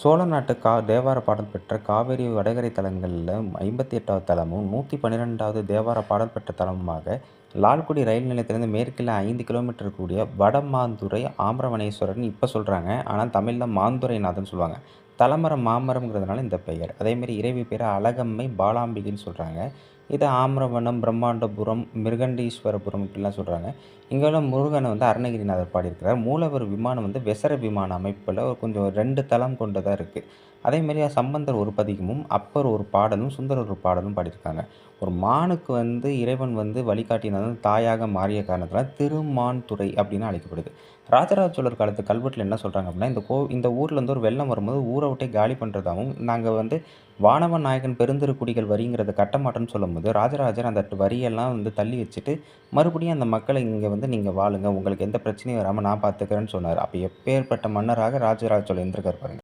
சோழ நாட்டு தேவார பாடல் பெற்ற காவிரி வடகரை தலங்களில் 58வது தலமும் 112வது தேவார பாடல் பெற்ற தலமுமாக லால்குடி ரயில் நிலையத்திலிருந்து மேற்கில் 5 கிலோமீட்டர் கூடிய வடமாந்துறை ஆம்பரவனேஸ்வரர்னு இப்போ சொல்கிறாங்க. ஆனால் தமிழில் மாந்துரைநாதன் சொல்லுவாங்க. தலமரம் மாமரம்ங்கிறதுனால இந்த பெயர். அதேமாரி இறைவி பேர் அழகம்மை பாலாம்பிகைன்னு சொல்கிறாங்க. இது ஆம்ரவனம், பிரம்மாண்டபுரம், மிருகண்டீஸ்வரபுரம் இப்படிலாம் சொல்கிறாங்க. இங்கே உள்ள முருகனை அருணகிரிநாதர் பாடியிருக்கிறார். மூலவர் விமானம் விசர விமான அமைப்பில் கொஞ்சம் 2 தளம் கொண்டதாக இருக்குது. அதேமாரி சம்பந்தர் ஒரு பதிகமும், அப்பர் ஒரு பாடலும், சுந்தரர் ஒரு பாடலும் பாடியிருக்காங்க. ஒரு மானுக்கு இறைவன் வழிகாட்டினாலும் தாயாக மாறிய காரணத்தினால திருமான்துறை அப்படின்னு அழைக்கப்படுது. ராஜராஜ சோழர் காலத்து கல்வெட்டில் என்ன சொல்கிறாங்க அப்படின்னா, இந்த ஊரில் ஒரு வெள்ளம் வரும்போது ஊரை விட்டே காலி பண்ணுறதாகவும், நாங்கள் வானவன் நாயகன் பெருந்திருக்குடிகள் வரிங்கிறத கட்டமாட்டோன்னு சொல்லும்போது, ராஜராஜர் அந்த வரியெல்லாம் தள்ளி வச்சுட்டு, மறுபடியும் அந்த மக்களை இங்கே நீங்கள் வாழுங்க, உங்களுக்கு எந்த பிரச்சனையும் வராமல் நான் பார்த்துக்கிறேன்னு சொன்னார். அப்போ எப்பேற்பட்ட மன்னராக ராஜராஜ சோழன் இருந்திருக்காரு பாருங்க.